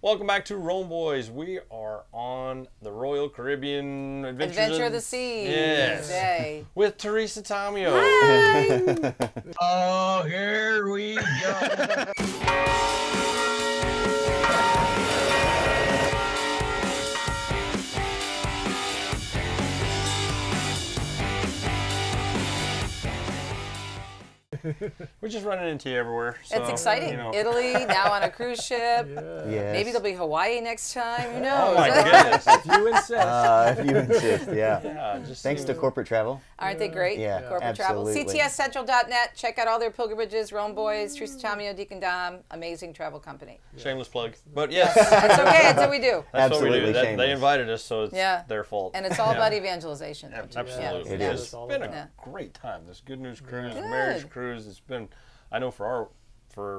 Welcome back to Rome Boys. We are on the Royal Caribbean Adventure of the Seas. Yes. Today. With Teresa Tomeo. Hi. Oh, here we go. We're just running into you everywhere. So, It's exciting. you know. Italy, now on a cruise ship. Yes. Maybe there'll be Hawaii next time. Who Oh knows? my goodness. If you insist. If you insist, yeah. Yeah, just Thanks to corporate travel. Aren't they great? Yeah, Corporate travel. absolutely. CTScentral.net. Check out all their pilgrimages. Rome Boys, Teresa Tomeo, Deacon Dom. Amazing travel company. shameless plug. But yes, That's okay. That's what we do. that's what we Absolutely do. They shameless. invited us, so it's Yeah. their fault. And it's all about evangelization. Absolutely. It It's is. been Yeah. a great time. This Good News Cruise, Good. marriage cruise, it's been, I know for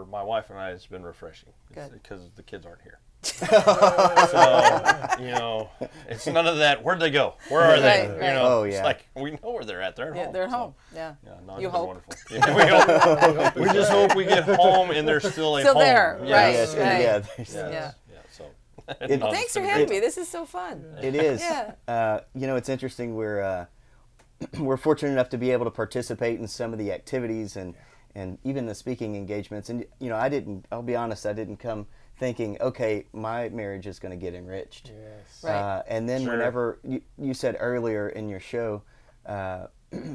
my wife and I, it's been refreshing. Good. Because the kids aren't here. So, you know, it's none of that, where'd they go? Where are they? Right, You right. know, Oh, it's yeah. like, we know where they're at. They're at Yeah, home. they're at So, home. Yeah. yeah, no, You it's been hope. wonderful. Yeah, we just hope we get home and they're still at Still home. there, Yes. right. Yes, right. yeah. Yes. Yeah. Yeah, so. It- No, Thanks it's for been having great. me. This is so fun. It is. Yeah. You know, it's interesting. We're fortunate enough to be able to participate in some of the activities and even the speaking engagements. And you know, I'll be honest, I didn't come thinking, okay, my marriage is going to get enriched. Yes. Right. And then Sure. whenever you said earlier in your show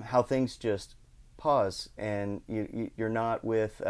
how things just pause and you're not with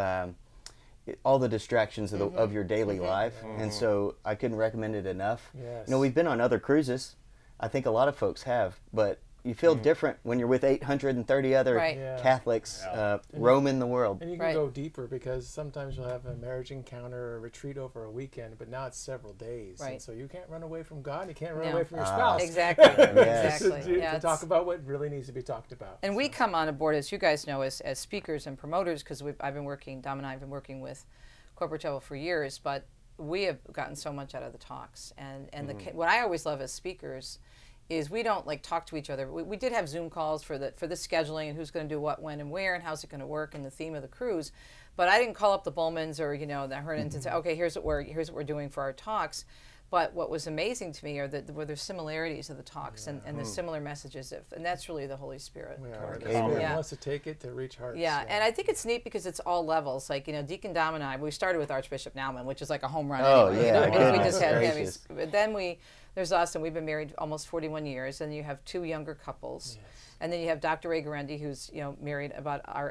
all the distractions of your daily life. And so I couldn't recommend it enough. Yes. You know, we've been on other cruises. I think a lot of folks have, but you feel different when you're with 830 other Right. Yeah. Catholics roaming the world. And you can go deeper because sometimes you'll have a marriage encounter or a retreat over a weekend, but now it's several days. Right. And so you can't run away from God. You can't run No. away from your spouse. Exactly. Yes. Exactly. to Yeah, talk it's- about what really needs to be talked about. And we come on board, as you guys know, as speakers and promoters, because Dom and I have been working with corporate travel for years, but we have gotten so much out of the talks. And what I always love as speakers is we don't like talk to each other. We did have Zoom calls for the scheduling and who's going to do what, when, and where, and how's it going to work, and the theme of the cruise. But I didn't call up the Bowmans or the Hernans and say, okay, here's what we're doing for our talks. But what was amazing to me were the similarities of the talks and the similar messages, and that's really the Holy Spirit. Yeah, Amen. the Spirit Yeah. wants to take it to reach hearts. Yeah, and I think it's neat because it's all levels. Like, Deacon Dom and I, we started with Archbishop Naumann, which is like a home run Oh, anyway. yeah, And we goodness just had gracious. but then there's us, and we've been married almost 41 years, and you have two younger couples. And then you have Dr. Ray Garendi, who's married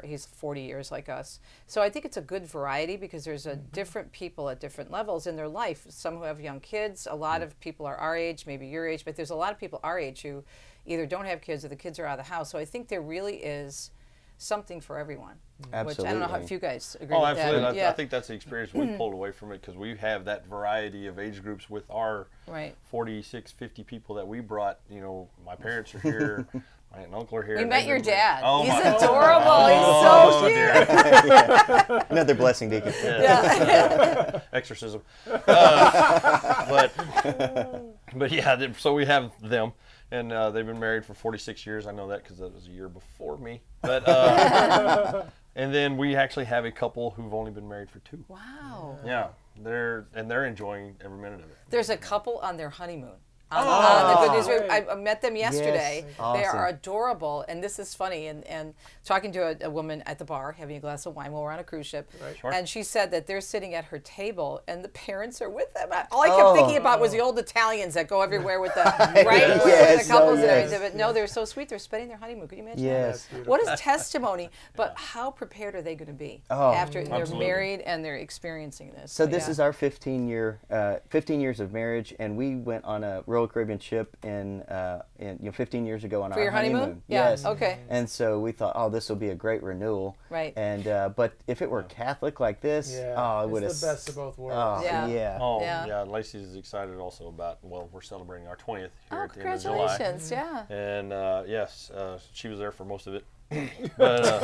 he's 40 years like us. So I think it's a good variety because there's a different people at different levels in their life. Some who have young kids, a lot of people are our age, maybe your age, but there's a lot of people our age who either don't have kids or the kids are out of the house. So I think there really is something for everyone. Absolutely. Which I don't know if you guys agree Oh, with absolutely. that. I think that's the experience we pulled away from it because we have that variety of age groups with our Right. 46, 50 people that we brought. My parents are here. My aunt and uncle are here. We met your dad. Oh, He's my- adorable. Oh, He's so cute. Another blessing, Deacon. Yeah. Exorcism. But yeah, so we have them, and they've been married for 46 years. I know that because that was a year before me. But and then we actually have a couple who've only been married for 2. Wow. Yeah, they're enjoying every minute of it. There's a couple on their honeymoon. On the Good News Radio. I met them yesterday. Yes. They are Awesome. adorable, and this is funny. And talking to a woman at the bar, having a glass of wine while we're on a cruise ship, Sure. and she said that they're sitting at her table, and the parents are with them. All I kept thinking about was the old Italians that go everywhere with the right, with Yes, the couples oh, and yes. everything. But no, they're so sweet. They're spending their honeymoon. Could you imagine? Yes. That? What is testimony? But how prepared are they going to be Oh, after they're absolutely. married and they're experiencing this? So this yeah. is our 15 years of marriage, and we went on a Royal Caribbean ship in 15 years ago on For our your honeymoon? Yeah, Yes. okay. And so we thought, oh, this will be a great renewal. Right. And but if it were Catholic like this, Yeah, it would have. it's the best of both Oh, worlds. Yeah. yeah. Oh, Yeah. yeah. Lacey's excited also about, we're celebrating our 20th here Oh, at the end of July. congratulations! Yeah. And yes, she was there for most of it. But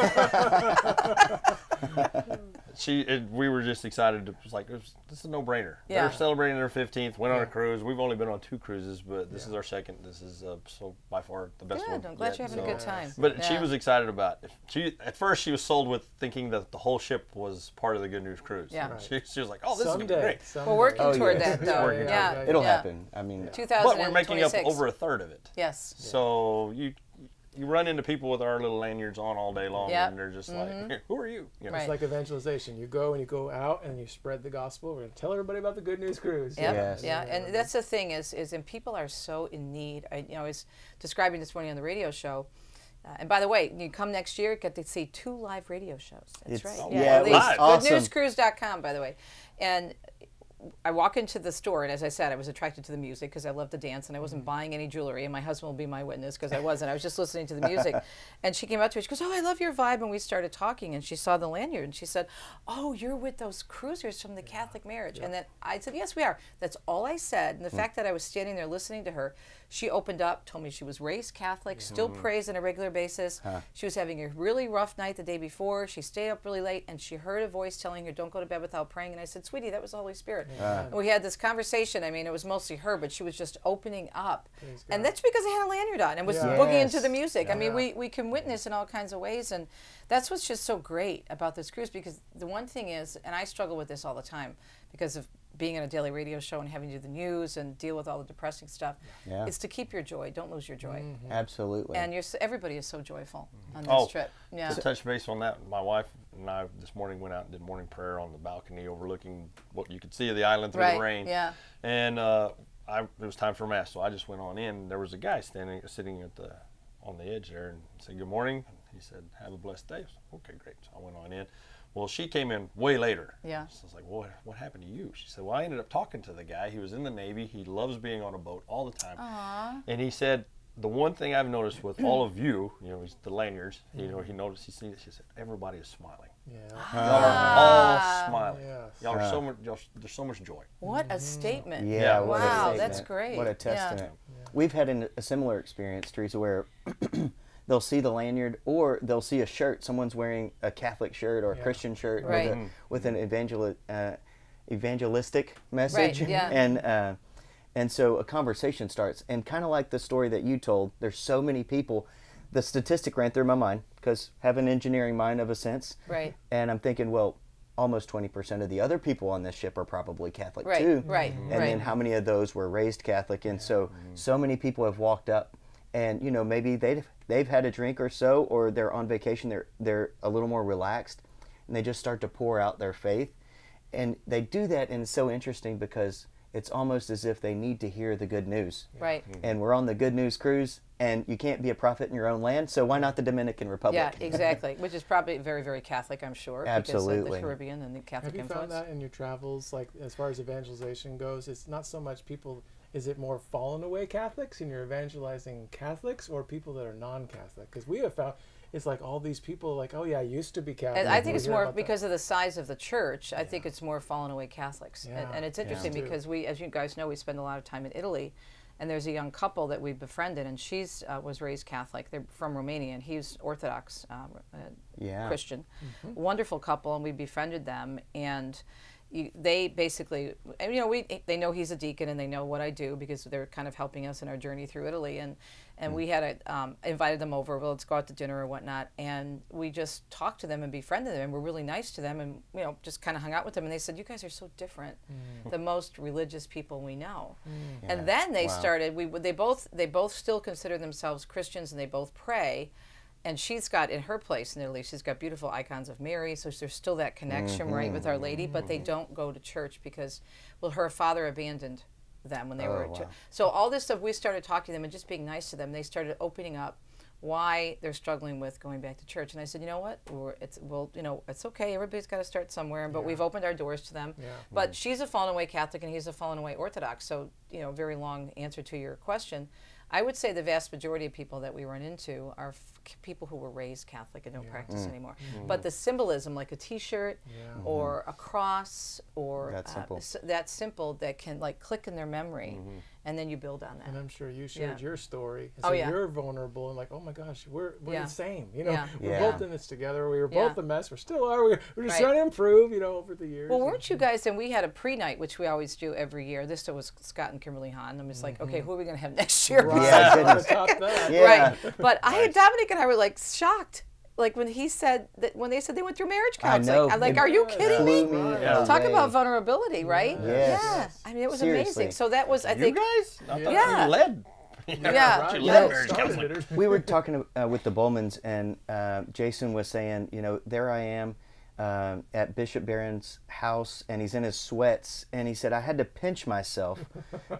we were just excited. It was like, this is a no-brainer. Yeah. They're celebrating their 15th, went on a cruise. We've only been on 2 cruises, but this is our second. This is so by far the best one. Good. I'm glad you're having a good time. But she was excited about it. At first, she was sold with thinking that the whole ship was part of the Good News Cruise. Yeah. Right. She was like, oh, this is great. We're working toward yes. that, though. Yeah. It'll happen. I mean, 2026. But we're making up over a third of it. Yes. So you run into people with our little lanyards on all day long, and they're just like, who are you? You know? It's like evangelization. You go out and you spread the gospel. We're going to tell everybody about the Good News Cruise. Yep. Yes. Yeah, and that's the thing is and people are so in need. I was describing this morning on the radio show. And by the way, you come next year, get to see 2 live radio shows. That's right. Yeah, it was awesome. GoodNewsCruise.com, by the way. And I walk into the store, and as I said, I was attracted to the music because I love to dance, and I wasn't buying any jewelry, and my husband will be my witness because I wasn't. I was just listening to the music. And she came up to me, she goes, oh, I love your vibe, and we started talking, and she saw the lanyard, and she said, oh, you're with those cruisers from the Catholic marriage. And then I said, yes, we are. That's all I said, and the fact that I was standing there listening to her, she opened up, told me she was raised Catholic, still prays on a regular basis. She was having a really rough night the day before. She stayed up really late, and she heard a voice telling her, don't go to bed without praying. And I said, sweetie, that was the Holy Spirit. And we had this conversation. I mean, it was mostly her, but she was just opening up. And that's because I had a lanyard on and was boogieing into the music. I mean, we can witness in all kinds of ways, and that's what's just so great about this cruise, because the one thing is, and I struggle with this all the time because of being on a daily radio show and having to do the news and deal with all the depressing stuff, is to keep your joy. Don't lose your joy. Absolutely. And everybody is so joyful on this trip. Yeah. To touch base on that, my wife and I this morning went out and did morning prayer on the balcony overlooking what you could see of the island through the rain. Yeah. And it was time for mass, so I just went on in. There was a guy sitting on the edge there and said, good morning. He said, have a blessed day. I said, okay, great. So I went on in. Well, she came in way later. Yeah. So I was like, well, what happened to you? She said, well, I ended up talking to the guy. He was in the Navy. He loves being on a boat all the time. Aww. And he said, the one thing I've noticed with all of you, the lanyards, he noticed, he said, everybody is smiling. Yeah. Y'all are all smiling. Yes. Y'all are so much, there's so much joy. What a statement. Yeah, What a wow, statement. that's great. What a testament. We've had a similar experience, Teresa, where they'll see the lanyard or they'll see a shirt. Someone's wearing a Catholic shirt or a Christian shirt with an evangelistic message. Right, yeah. And so a conversation starts. And kind of like the story that you told, there's so many people. The statistic ran through my mind because I have an engineering mind of a sense. Right. And I'm thinking, well, almost 20% of the other people on this ship are probably Catholic Right, too. right, And right. then how many of those were raised Catholic? And so many people have walked up, and maybe they've had a drink or so, or they're on vacation. They're a little more relaxed, and they just start to pour out their faith, and they do that, and it's so interesting because it's almost as if they need to hear the good news. Right. And we're on the Good News Cruise, and you can't be a prophet in your own land, so why not the Dominican Republic? Yeah, exactly. Which is probably very, very Catholic, I'm sure. Absolutely. Because of the Caribbean and the Catholic Have you influence. found that in your travels, like as far as evangelization goes, it's not so much people, is it more fallen away Catholics and you're evangelizing Catholics, or people that are non-Catholic? Because we have found it's like all these people like, oh yeah, I used to be Catholic. And I think We it's hear more about because of the size of the church. I think it's more fallen away Catholics. Yeah. And it's interesting Yeah. because we, as you guys know, we spend a lot of time in Italy. And there's a young couple that we befriended, and she's was raised Catholic. They're from Romania, and he's Orthodox Christian. Wonderful couple, and we befriended them. And they basically, they know he's a deacon, and they know what I do because they're kind of helping us in our journey through Italy. And we had invited them over. Well, let's go out to dinner or whatnot. And we just talked to them and befriended them, and we're really nice to them, and just kind of hung out with them. And they said, "You guys are so different, the most religious people we know." And then they started. They both still consider themselves Christians, and they both pray. And she's got, in her place in Italy, she's got beautiful icons of Mary, so there's still that connection, right, with Our Lady, but they don't go to church because, well, her father abandoned them when they were at church. So all this stuff, we started talking to them and just being nice to them. They started opening up why they're struggling with going back to church. And I said, you know what, it's okay, everybody's got to start somewhere, but we've opened our doors to them. But she's a fallen away Catholic and he's a fallen away Orthodox, so, very long answer to your question. I would say the vast majority of people that we run into are people who were raised Catholic and don't practice anymore. But the symbolism, like a T-shirt or a cross or that simple that can like click in their memory, and then you build on that. And I'm sure you shared your story. And Oh, so yeah. you're vulnerable and like, oh my gosh, we're Yeah. the same. You know, Yeah. we're Yeah. both in this together. We were Yeah. both a mess. We still are. We're just Right. trying to improve, you know, over the years. Well, weren't you guys? And we had a pre-night, which we always do every year. This was Scott and Kimberly Hahn. I'm just like, okay, who are we going to have next year? Right. Yeah, Goodness. Top that. Yeah. Right. But Dominic and I were like shocked. Like when he said that, when they said they went through marriage counseling. know. I'm like, It are you Yeah. kidding Blew me? me Yeah. Talk away. about vulnerability, right? Yes. Yeah. I mean, it was Seriously. amazing. So that was, I You think, guys? I thought Yeah. you led. Yeah. Right. You You led know, marriage started counseling. it. We were talking with the Bowmans, and Jason was saying, you know, there I am at Bishop Barron's house, and he's in his sweats, and he said, I had to pinch myself.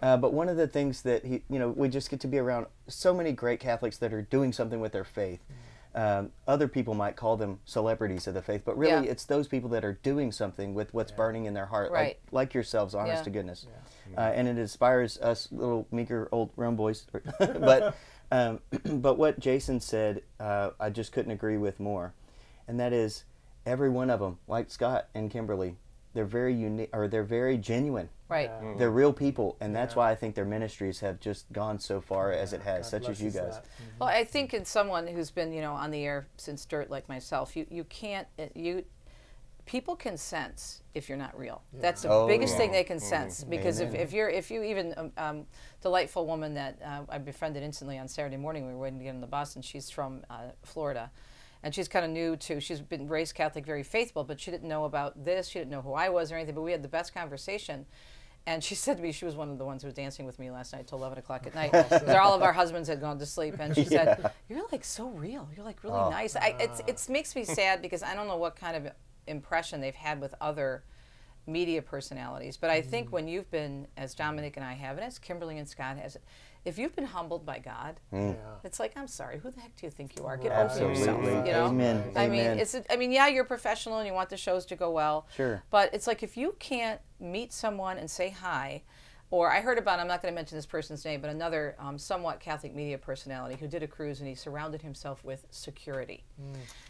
But one of the things that he, you know, we just get to be around so many great Catholics that are doing something with their faith. Other people might call them celebrities of the faith, but really Yeah. it's those people that are doing something with what's burning in their heart, Right. like yourselves, honest Yeah. to goodness. And it inspires us little meager old Rome boys. but but what Jason said, I just couldn't agree with more, and that is every one of them, like Scott and Kimberly, they're very unique, or they're very genuine. right. Yeah. They're real people, and that's Yeah. why I think their ministries have just gone so far as it has, God such as you blesses guys. that. Well, I think in someone who's been, on the air since dirt like myself, you can't, people can sense if you're not real. That's the Oh, biggest yeah. thing they can sense, because Amen. if you even delightful woman that I befriended instantly on Saturday morning, we were waiting to get on the bus, and she's from Florida, and she's kind of new to, she's been raised Catholic, very faithful, but she didn't know about this, she didn't know who I was or anything, but we had the best conversation. And she said to me, she was one of the ones who was dancing with me last night till 11 o'clock at night. All of our husbands had gone to sleep. And she said, you're like so real. You're like really nice. It makes me sad because I don't know what kind of impression they've had with other media personalities. But I think when you've been, as Dominic and I have, and as Kimberly and Scott has, if you've been humbled by God, Yeah. it's like, I'm sorry, who the heck do you think you are? Get Absolutely. over yourself. You know? Amen. I mean, Amen. yeah, you're professional and you want the shows to go well. Sure. But it's like if you can't meet someone and say hi, or I heard about, I'm not going to mention this person's name, but another somewhat Catholic media personality who did a cruise and he surrounded himself with security.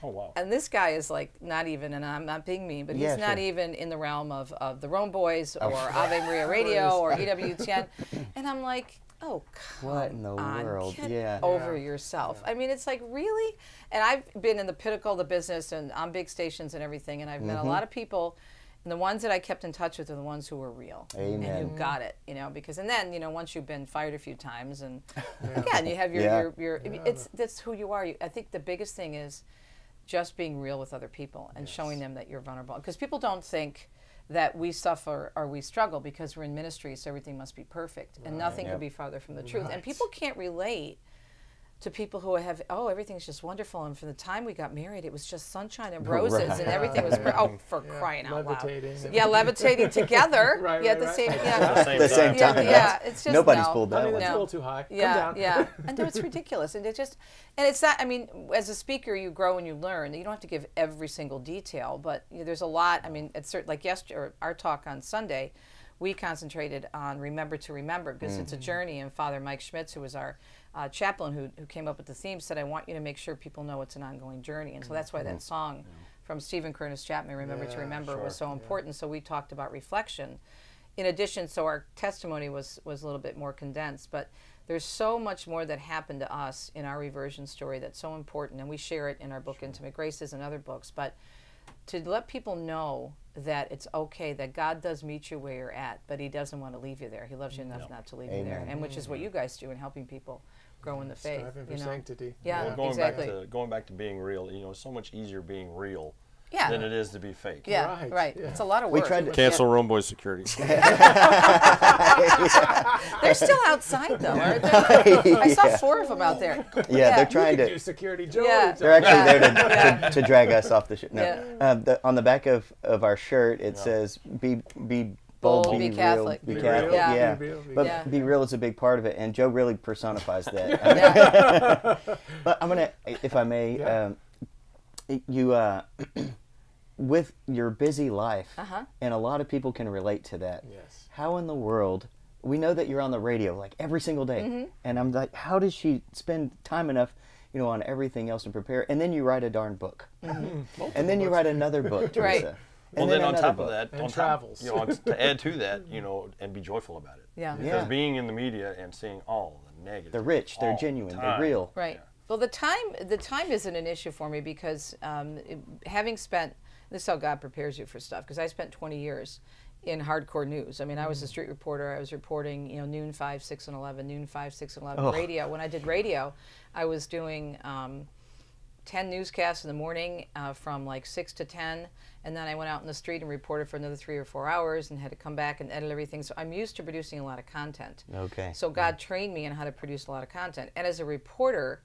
Oh, wow. And this guy is like not even, and I'm not being mean, but he's Yeah, not sure. even in the realm of the Rome Boys or Ave Maria Radio or EWTN. And I'm like, oh, come What in the on, world? get Yeah. over Yeah. yourself. I mean, it's like, really? And I've been in the pinnacle of the business and on big stations and everything, and I've met a lot of people, and the ones that I kept in touch with are the ones who were real and Amen. who got it, because, and then, once you've been fired a few times and again, you have Yeah. that's who you are. I think the biggest thing is just being real with other people and showing them that you're vulnerable, because people don't think that we suffer or we struggle because we're in ministry, so everything must be perfect, and nothing Yep. could be farther from the truth. And Right. people can't relate to people who have, everything's just wonderful, and from the time we got married, it was just sunshine and roses, Right. and everything was, for Yeah. crying out loud. Levitating. Yeah, levitating together. Right, yeah, right, the right. same. At Yeah, the The same yeah, time. yeah. It's just Nobody's no. pulled that Honey, one. that's a No. little too high. Yeah, Come down. yeah. And it's ridiculous. And and it's not, I mean, as a speaker, you grow and you learn. You don't have to give every single detail, but there's a lot. I mean, it's like yesterday, or our talk on Sunday, we concentrated on remember to remember, because it's a journey. And Father Mike Schmitz, who was our chaplain who came up with the theme, said, I want you to make sure people know it's an ongoing journey. And so that's why that song from Stephen Curtis Chapman, Remember to Yeah, Remember, sure. was so important. So we talked about reflection. In addition, so our testimony was a little bit more condensed, but there's so much more that happened to us in our reversion story that's so important, and we share it in our book, Intimate Graces, and other books. But to let people know that it's okay, that God does meet you where you're at, but he doesn't want to leave you there. He loves you enough not to leave you there, Amen. and which is what you guys do in helping people grow in the faith. Striving for you know? sanctity. Yeah, Well, going exactly. going back to being real, it's so much easier being real Yeah. than it is to be fake. Yeah, Right, right. yeah. It's a lot of We work. tried to- Cancel Rome Boy security. They're still outside though, aren't they? I saw 4 of them out there. Yeah, they're trying Do to. security, Joe. Yeah. They're actually Yeah. there to drag us off the ship. No. Yeah. On the back of our shirt, it says, "Be bold, Bold, be be real, Catholic." be Be Catholic." real, Yeah. be real, be But Yeah. be real is a big part of it, and Joe really personifies that. Yeah. But I'm gonna, if I may, Yeah. you with your busy life, Uh-huh. and a lot of people can relate to that. Yes. How in the world? We know that you're on the radio like every single day, Mm-hmm. and I'm like, how does she spend time enough on everything else and prepare, and then you write a darn book, Mm-hmm. and then you write another book, Teresa. Right. Well, And then on another top book. of that, And on travels. Top, to add to that, and be joyful about it. Yeah. Because being in the media and seeing all the negative, They're rich, they're all genuine, the they're time. real. Right. Well, the time isn't an issue for me because having spent, this is how God prepares you for stuff, because I spent 20 years in hardcore news. I mean, I was a street reporter. I was reporting, noon 5, 6, and 11, noon 5, 6, and 11 radio. When I did radio, I was doing 10 newscasts in the morning from like 6 to 10, and then I went out in the street and reported for another 3 or 4 hours and had to come back and edit everything. So I'm used to producing a lot of content. Okay. So God trained me in how to produce a lot of content. And as a reporter,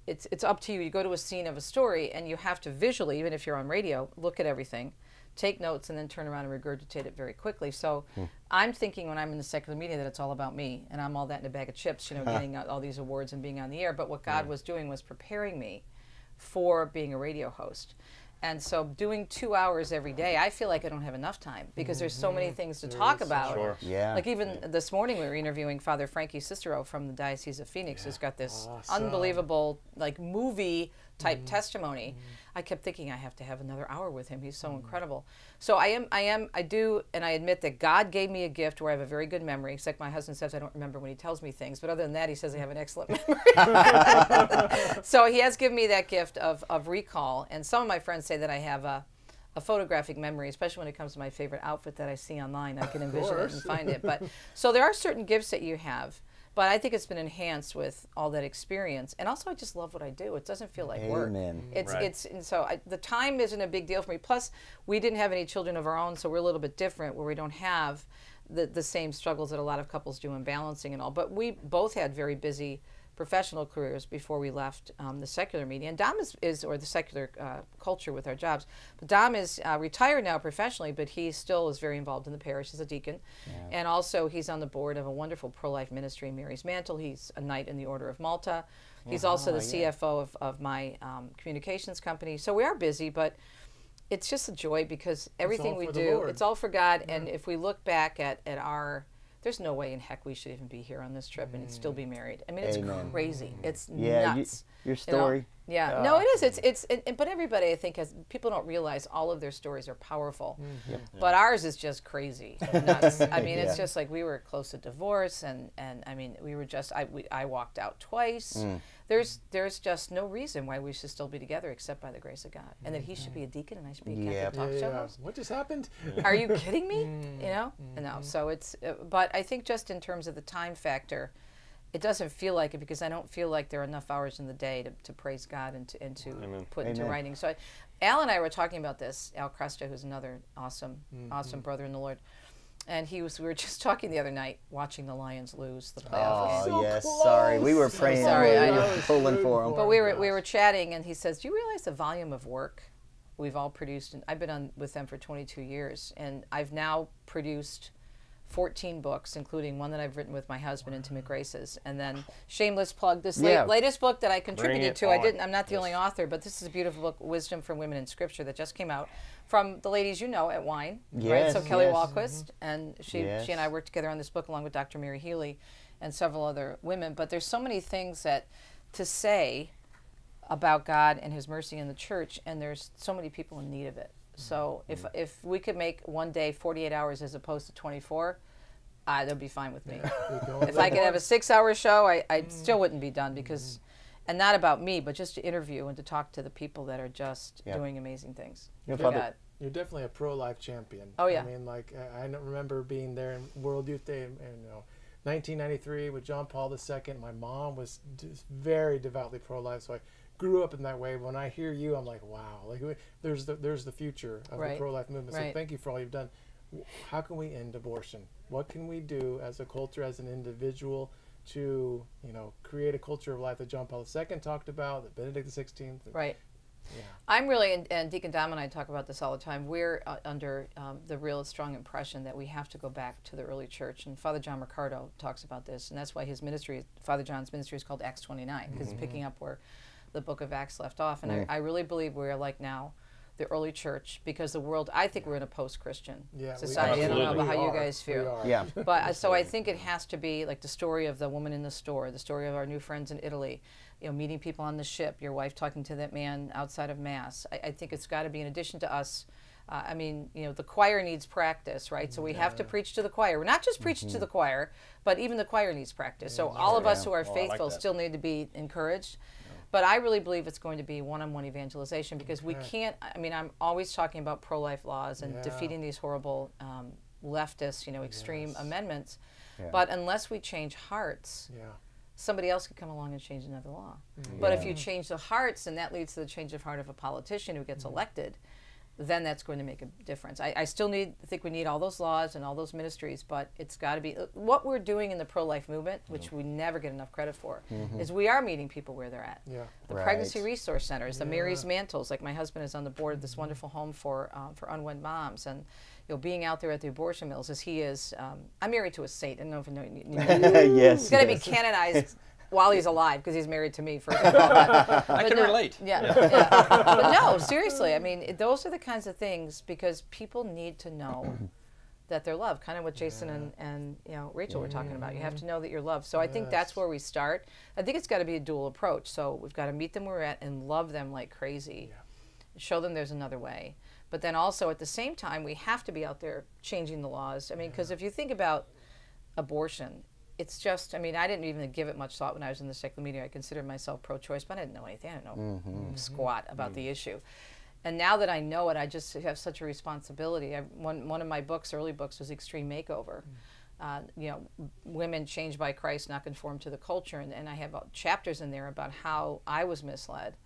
it's up to you. You go to a scene of a story and you have to visually, even if you're on radio, look at everything, take notes, and then turn around and regurgitate it very quickly. So I'm thinking when I'm in the secular media that it's all about me and I'm all that in a bag of chips, getting all these awards and being on the air. But what God was doing was preparing me for being a radio host. And so doing 2 hours every day, I feel like I don't have enough time because there's so many things to talk about. Sure. Yeah. Like even this morning we were interviewing Father Frankie Cicero from the Diocese of Phoenix, who's got this unbelievable like movie type testimony. I kept thinking I have to have another hour with him. He's so incredible. So I do, and I admit that God gave me a gift where I have a very good memory, except my husband says I don't remember when he tells me things, but other than that, he says I have an excellent memory. So he has given me that gift of recall, and some of my friends say that I have a photographic memory, especially when it comes to my favorite outfit that I see online. I can envision it and find it. But so there are certain gifts that you have, but I think it's been enhanced with all that experience. And also, I just love what I do. It doesn't feel like work. Amen. And so the time isn't a big deal for me. Plus, we didn't have any children of our own, so we're a little bit different, where we don't have the same struggles that a lot of couples do in balancing and all. But we both had very busy professional careers before we left the secular media. And Dom is or the secular culture with our jobs. But Dom is retired now professionally, but he still is very involved in the parish as a deacon. And also he's on the board of a wonderful pro-life ministry, Mary's Mantle. He's a Knight in the Order of Malta. He's also the CFO of my communications company. So we are busy, but it's just a joy because everything we do, it's all for God. And if we look back at our, there's no way in heck we should even be here on this trip and still be married. I mean, it's crazy. It's nuts. Your story. Yeah, no, it is. It's but everybody, I think, people don't realize all of their stories are powerful. But ours is just crazy, nuts. I mean, it's just like we were close to divorce, and I mean, we were just, I walked out twice. There's just no reason why we should still be together except by the grace of God, and that he should be a deacon and I should be a Catholic talk show host. What just happened? Are you kidding me? No. So it's, but I think just in terms of the time factor, it doesn't feel like it because I don't feel like there are enough hours in the day to praise God and to put into writing. So Al and I were talking about this, Al Cresta, who's another awesome brother in the Lord. And we were just talking the other night, watching the Lions lose the playoff game. Oh, yes, sorry. We were praying. Sorry, I know. Pulling for them. But we were chatting, and he says, do you realize the volume of work we've all produced? And I've been with them for 22 years, and I've now produced 14 books, including one that I've written with my husband, Intimate Graces. And then, shameless plug, this latest book that I contributed to. I'm not the only author, but this is a beautiful book, Wisdom from Women in Scripture, that just came out from the ladies you know at Wine. Right? So Kelly Walquist, and she and I worked together on this book along with Dr. Mary Healy and several other women. But there's so many things to say about God and his mercy in the church, and there's so many people in need of it. So if we could make one day 48 hours as opposed to 24, that'd be fine with me. If I could have a 6-hour show, I still wouldn't be done because, and not about me, but just to interview and to talk to the people that are just doing amazing things. You're definitely a pro-life champion. Oh yeah. I mean, like I remember being there in World Youth Day, 1993 with John Paul II. My mom was just very devoutly pro-life, so I grew up in that way. When I hear you, I'm like, wow, like there's the future of the pro-life movement. So thank you for all you've done. How can we end abortion? What can we do as a culture, as an individual, to create a culture of life that John Paul II talked about, that Benedict XVI? Right. Yeah. I'm really, and Deacon Dom and I talk about this all the time, we're under the real strong impression that we have to go back to the early church. And Father John Ricardo talks about this, and that's why his ministry, Father John's ministry, is called Acts 29, because it's picking up where the book of Acts left off. And I really believe we're like now the early church, because the world, I think we're in a post-Christian society. I don't know about how you guys feel. Yeah. But so I think it has to be like the story of the woman in the store, the story of our new friends in Italy, meeting people on the ship, your wife talking to that man outside of Mass. I think it's got to be in addition to us. I mean, the choir needs practice, right? So we have to preach to the choir. We're not just preaching to the choir, but even the choir needs practice. So all of us who are faithful still need to be encouraged. But I really believe it's going to be one-on-one evangelization, because we can't, I mean, I'm always talking about pro-life laws and defeating these horrible leftist, extreme amendments. But unless we change hearts, somebody else could come along and change another law. But if you change the hearts, and that leads to the change of heart of a politician who gets elected, then that's going to make a difference. I still think we need all those laws and all those ministries, but it's got to be what we're doing in the pro-life movement, which we never get enough credit for, is we are meeting people where they're at. The pregnancy resource centers, the Mary's Mantles, like my husband is on the board of this wonderful home for unwed moms, and being out there at the abortion mills as he is. I'm married to a saint. I don't know if you know. Yes, he's going to be canonized while he's alive, because he's married to me, first of all. I can relate. But no, seriously, I mean, those are the kinds of things, because people need to know that they're loved, kind of what Jason and Rachel were talking about. You have to know that you're loved. So I think that's where we start. I think it's got to be a dual approach. So we've got to meet them where we're at and love them like crazy. Show them there's another way. But then also at the same time, we have to be out there changing the laws. I mean, because if you think about abortion, it's just, I mean, I didn't even give it much thought when I was in the secular media. I considered myself pro-choice, but I didn't know anything. I didn't know squat about the issue. And now that I know it, I just have such a responsibility. One of my books, early books, was Extreme Makeover. Women changed by Christ, not conformed to the culture. And I have chapters in there about how I was misled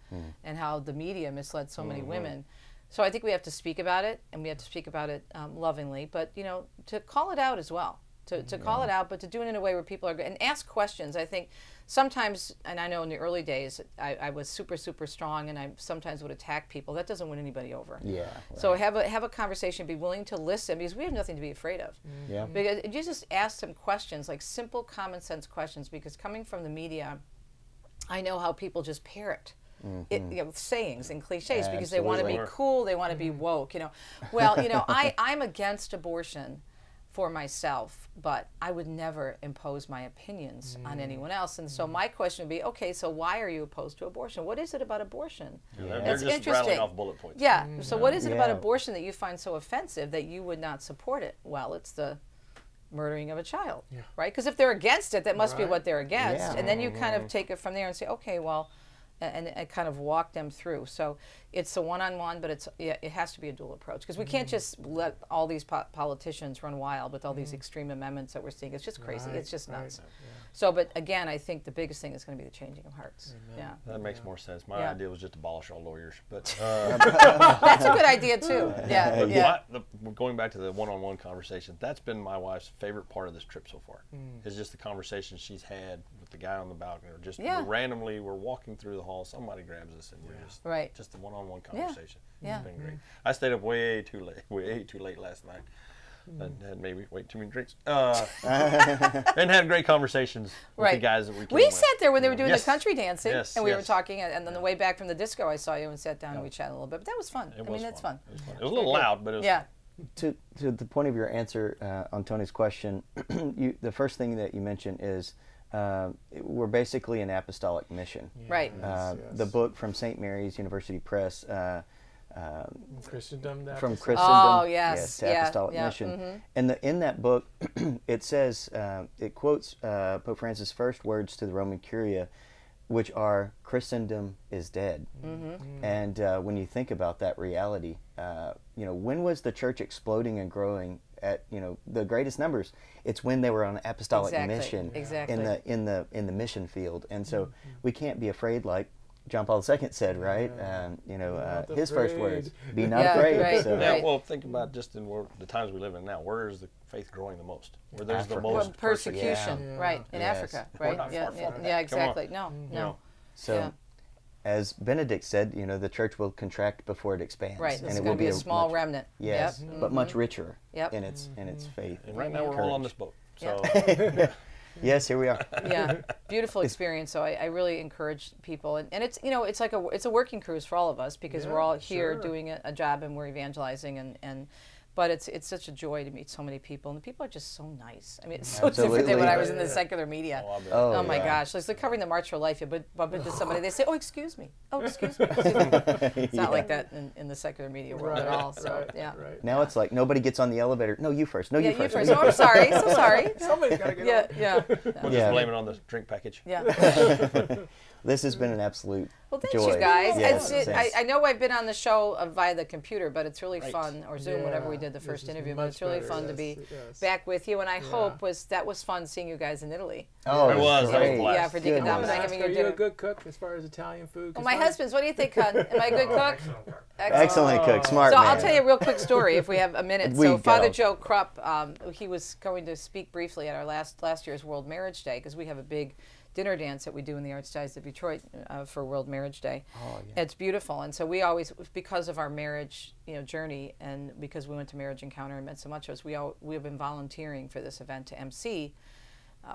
and how the media misled so many women. So I think we have to speak about it, and we have to speak about it lovingly, but, to call it out as well. To call it out, but to do it in a way where people are, and ask questions. I think sometimes, and I know in the early days, I was super, super strong, and I sometimes would attack people. That doesn't win anybody over. Yeah. Right. So have a conversation, be willing to listen, because we have nothing to be afraid of. Yeah. Because you just ask some questions, like simple common sense questions, because coming from the media, I know how people just parrot. Sayings and cliches because they want to be cool, they want to be woke. Well, I'm against abortion for myself, but I would never impose my opinions on anyone else. And so my question would be, okay, so why are you opposed to abortion? What is it about abortion? They're just rattling off bullet points. So what is it about abortion that you find so offensive that you would not support it? Well, it's the murdering of a child, right? Because if they're against it, that must be what they're against. And then you kind of take it from there and say, okay, well, and kind of walk them through. So it's a one-on-one, but it has to be a dual approach, because we can't just let all these politicians run wild with all these extreme amendments that we're seeing. It's just crazy. It's just nuts. So, but again, I think the biggest thing is going to be the changing of hearts. That makes more sense. My idea was just abolish all lawyers, but that's a good idea too. Going back to the one-on-one conversation, that's been my wife's favorite part of this trip so far. Is just the conversation she's had with the guy on the balcony, or just randomly we're walking through the hall, somebody grabs us, and we're just a one-on-one conversation. It's been great. I stayed up way too late last night. And had maybe way too many drinks, and had great conversations with the guys that we came with. Sat there when they were doing the country dancing, and we were talking, and on the way back from the disco, I saw you and sat down and we chatted a little bit. But that was fun. It was fun. It was a little loud, but it was fun. To the point of your answer on Tony's question, the first thing that you mentioned is we're basically an apostolic mission. Right. The book from St. Mary's University Press, Christendom. From Christendom, to Apostolic Mission. And in that book, it says, it quotes Pope Francis' first words to the Roman Curia, which are, Christendom is dead. And when you think about that reality, when was the church exploding and growing at the greatest numbers? It's when they were on an apostolic mission in the mission field. And so we can't be afraid, like John Paul II said, right? His first words, be not afraid. Right. Well, think about just in the times we live in now. Where is the faith growing the most? Where there's the most persecution, right? In Africa, right? Exactly. No. So, as Benedict said, the church will contract before it expands. Right. And it's it going will to be a small remnant. Yes, but much richer in its faith. And right now we're all on this boat. So. Yes, here we are. Beautiful experience. So I really encourage people, and it's it's like it's a working cruise for all of us, because we're all here doing a job and we're evangelizing, But it's such a joy to meet so many people, and the people are just so nice. I mean, it's so different than when I was in the secular media. Oh my gosh, it's like covering the March for Life. You bump into somebody, they say, "Oh, excuse me. Oh, excuse me." It's not like that in the secular media world at all. So Now it's like nobody gets on the elevator. No, you first. No, you first. Oh, I'm sorry. So sorry. Somebody's got to get on. We'll just blame it on the drink package. This has been an absolute thanks joy. you guys. Yes, I know I've been on the show via the computer, but it's really fun, or Zoom, whenever we did the first interview. But it's really fun to be back with you, and I hope that was fun seeing you guys in Italy. Oh, it was. Yeah, for Deacon Dom and I having your dinner. Are you a good cook as far as Italian food? Well, my husband's. What do you think, hon? Am I a good cook? Excellent cook, smart man. man. So I'll tell you a real quick story if we have a minute. So Father Joe Krupp, he was going to speak briefly at our last year's World Marriage Day, because we have a big dinner dance that we do in the Archdiocese of Detroit for World Marriage Day. It's beautiful, and so we always, because of our marriage journey, and because we went to Marriage Encounter and met so much of us, we have been volunteering for this event to MC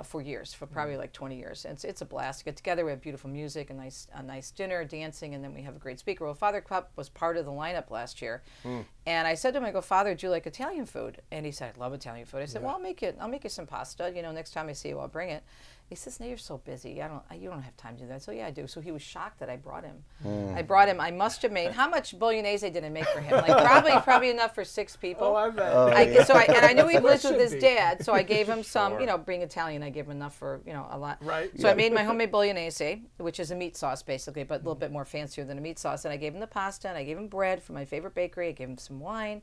for years, for probably like 20 years. And it's a blast to get together. We have beautiful music, a nice dinner, dancing, and then we have a great speaker. Well, Father Krupp was part of the lineup last year, and I said to him, I go, "Father, do you like Italian food?" And he said, "I love Italian food." I said, "Well, I'll make you some pasta. Next time I see you, I'll bring it." He says, "No, you're so busy. You don't have time to do that." So yeah, I do. So he was shocked that I brought him. I must have made, how much bolognese did I make for him? Like probably enough for 6 people. Oh, I bet. And I knew he lived with his dad, so I gave him some. Being Italian, I gave him enough for a lot. Right. So I made my homemade bolognese, which is a meat sauce basically, but a little bit more fancier than a meat sauce. And I gave him the pasta, and I gave him bread from my favorite bakery. I gave him some wine.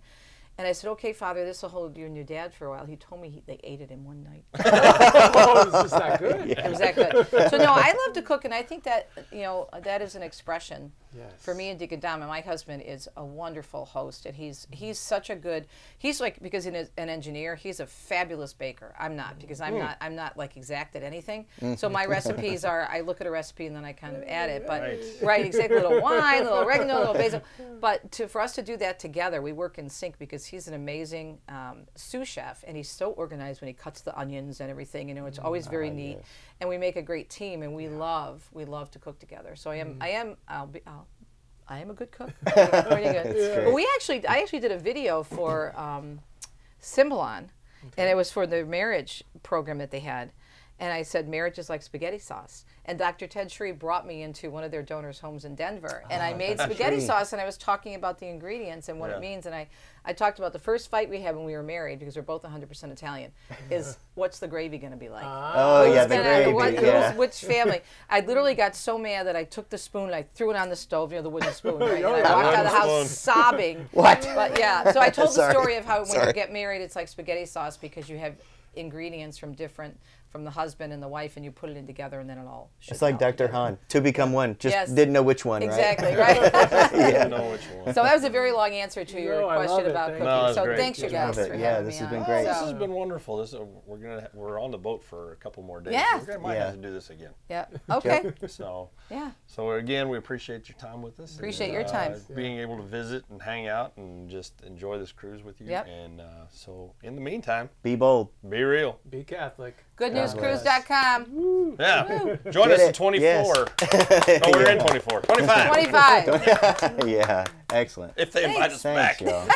And I said, "Okay, Father, this will hold you and your dad for a while." He told me they ate it in one night. Oh, it was just that good? It was that good. So, no, I love to cook, and I think that, that is an expression for me and Deacon Dom. And my husband is a wonderful host, and he's such a good, he's like, because he's an engineer, he's a fabulous baker. I'm not, because I'm not like exact at anything. So my recipes are, I look at a recipe and then I kind of add it. But exactly, a little wine, a little oregano, a little basil. But for us to do that together, we work in sync, because he's an amazing sous chef, and he's so organized when he cuts the onions and everything. It's always very neat, and we make a great team, and we love to cook together. So I am a good cook. Pretty good. But I actually did a video for Symbolon, and it was for the marriage program that they had. And I said, marriage is like spaghetti sauce. And Dr. Ted Shree brought me into one of their donors' homes in Denver. And I made spaghetti sauce, and I was talking about the ingredients and what it means. And I talked about the first fight we had when we were married, because we're both 100% Italian, is what's the gravy going to be like? The gravy. Which family? I literally got so mad that I took the spoon, I threw it on the stove, the wooden spoon, right? And I walked out of the house sobbing. What? But yeah, so I told the story of how when you get married, it's like spaghetti sauce, because you have ingredients from the husband and the wife, and you put it in together, and then it all it's like Dr. Han, to become one, just didn't know which one, exactly, right? Didn't know which one. So that was a very long answer to your question about cooking. So thanks you guys for having me. This has been great. This has been wonderful. We're on the boat for a couple more days. Yeah. We might have to do this again. Yeah. Okay. So again, we appreciate your time with us. Appreciate your time. Being able to visit and hang out and just enjoy this cruise with you. Yep. And so in the meantime, be bold, be real, be Catholic. GoodNewsCruise.com. Yeah. Join us in 24. Yes. No, we're in 24. 25. 25. Yeah. Excellent. If they invite us back. Y'all.